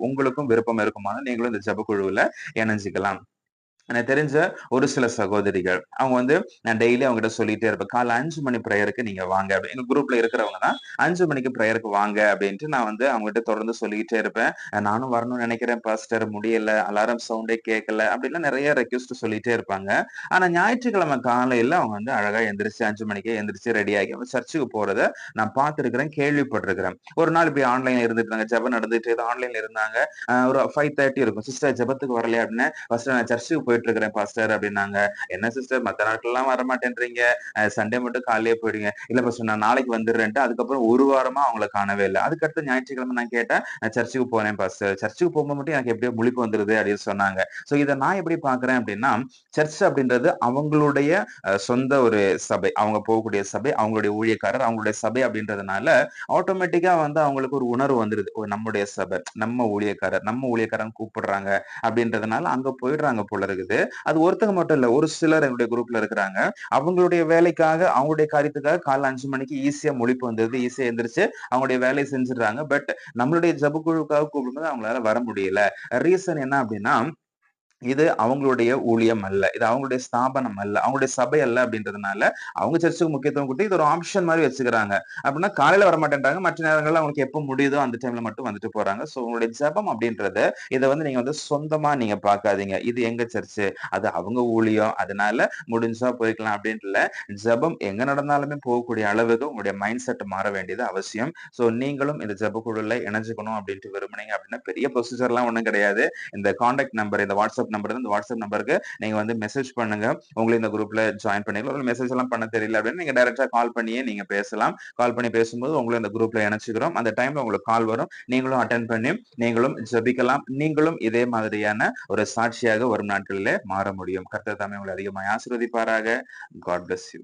உங்களுக்கும் விருப்பம் இருக்குமானா நீங்களும் இந்த ஜெபக்குழுவுல இணைஞ்சுக்கலாம். எனக்கு தெரிஞ்ச ஒரு சில சகோதரிகள், அவங்க வந்து நான் டெய்லி அவங்ககிட்ட சொல்லிட்டே இருப்பேன். காலைல 5 மணி பிரேயருக்கு நீங்க வாங்க அப்படின்னு. எங்க குரூப்ல இருக்கிறவங்க தான் 5 மணிக்கு பிரேயருக்கு வாங்க அப்படின்ட்டு நான் வந்து அவங்ககிட்ட தொடர்ந்து சொல்லிக்கிட்டே இருப்பேன். நானும் வரணும்னு நெனைக்கிறேன் பாஸ்டர் முடியல. அலாரம் சவுண்டே கேட்கல. அப்படின்லாம் நெறைய ரெக்வெஸ்ட் சொல்லிட்டே இருப்பாங்க. ஆனா ஞாயிற்றுக்கிழமை காலையில அவங்க வந்து அழகா எந்திரிச்சு 5 மணிக்கே எந்திரிச்சு ரெடியாகி சர்ச்சுக்கு போறத நான் பார்த்திருக்கிறேன், கேள்விப்பட்டிருக்கிறேன். ஒரு நாள் இப்படி ஆன்லைன்ல இருந்துட்டாங்க. ஜெபம் நடந்துட்டு ஆன்லைன்ல இருந்தாங்க. ஒரு 5:30 இருக்கும். சிஸ்டர் ஜெபத்துக்கு வரலையா அப்படின்னு. பாஸ்டர் நான் சர்ச்சுக்கு போயிட்டு இருக்கிறேன் பாஸ்டர் அப்படின்னாங்க. என்ன சிஸ்டர் மத்த நாட்கள்லாம் வர மாட்டேன்றீங்க. சண்டே மட்டும் காலையிலேயே போயிடுங்க. இல்ல பாஸ்டர் நான் நாளைக்கு வந்துடுறேன்ட்டு அதுக்கப்புறம் ஒரு வாரமா அவங்கள காணவே இல்ல. அதுக்கடுத்து ஞாயிற்றுக்கிழமை நான் கேட்டேன். நான் சர்ச்சுக்கு போறேன் பாஸ்டர். சர்ச்சுக்கு போகும்போது மட்டும் எனக்கு எப்படியோ முழிப்பு வந்துருது அப்படின்னு சொன்னாங்க. சோ இத நான் எப்படி பார்க்கிறேன் அப்படின்னா, சர்ச் அப்படின்றது அவங்களுடைய சொந்த ஒரு சபை. அவங்க போகக்கூடிய சபை, அவங்களுடைய ஊழியக்காரர், அவங்களுடைய சபை அப்படின்றதுனால ஆட்டோமேட்டிக்கா வந்து அவங்களுக்கு ஒரு உணர்வு வந்துருது. ஓ நம்முடைய சபை, நம்ம ஊழியக்காரன் கூப்பிடுறாங்க அப்படின்றதுனால அங்க போயிடுறாங்க போல இருக்குது. அது ஒருத்தங்க மட்டும் இல்ல. ஒரு சிலர் என்னுடைய குரூப்ல இருக்கிறாங்க. அவங்களுடைய வேலைக்காக, அவங்களுடைய காரியத்துக்காக காலைல 5 மணிக்கு ஈஸியா முழிப்பு வந்துருது. ஈஸியா எந்திரிச்சு அவங்களுடைய வேலைய செஞ்சுடுறாங்க. பட் நம்மளுடைய ஜெபக்குழுவுக்காக கூப்பிடும்போது அவங்களால வர முடியல. ரீசன் என்ன அப்படின்னா, இது அவங்களுடைய ஊழியம் அல்ல. இது அவங்களுடைய ஸ்தாபனம் அல்ல. அவங்களுடைய சபை அல்ல அப்படின்றதுனால, அவங்க சர்ச்சுக்கு முக்கியத்துவம் குடுத்து இது ஒரு ஆப்ஷன் மாரி வச்சுக்கிறாங்க. அப்படின்னா காலையில வரமாட்டேன்றாங்க. மற்ற நேரங்கள்ல அவங்களுக்கு எப்ப முடியுதோ அந்த டைம்ல மட்டும் வந்துட்டு போறாங்க. சோ உங்களுடைய ஜெபம் அப்படின்றது, இத வந்து நீங்க வந்து சொந்தமா நீங்க பார்க்காதீங்க. இது எங்க சர்ச்சு, அது அவங்க ஊழியம். அதனால முடிஞ்சா போய்க்கலாம் அப்படின்ட்டு இல்ல. ஜெபம் எங்க நடந்தாலுமே போகக்கூடிய அளவுக்கு உங்களுடைய மைண்ட் செட் மாற வேண்டியது அவசியம். சோ நீங்களும் இந்த ஜெபக்குழுல இணைஞ்சுக்கணும் அப்படின்ட்டு விரும்புனீங்க அப்படின்னா, பெரிய ப்ரொசீஜர்லாம் ஒண்ணும் கிடையாது. இந்த கான்டாக்ட் நம்பர், இந்த வாட்ஸ்அப் நம்பர் இந்த வாட்ஸ்அப் நம்பருக்கு நீங்க வந்து மெசேஜ் பண்ணுங்க. உங்கள இந்த குரூப்ல ஜாயின் பண்ணிக்கலாம். இல்ல மெசேஜ் எல்லாம் பண்ண தெரியல அப்படின்னு நீங்க டைரக்ட்டா கால் பண்ணியே நீங்க பேசலாம். கால் பண்ணி பேசும்போது உங்கள இந்த குரூப்ல இணைச்சுக்கிறோம். அந்த டைம்ல உங்களுக்கு கால் வரும். நீங்களும் அட்டெண்ட் பண்ணி நீங்களும் ஜெபிக்கலாம். நீங்களும் இதே மாதிரியான ஒரு சாட்சியாக வரும் நாட்களிலே மாற முடியும். கர்த்தர் தாமே உங்களை அதிகமாய் ஆசீர்வதிப்பாராக. God bless you.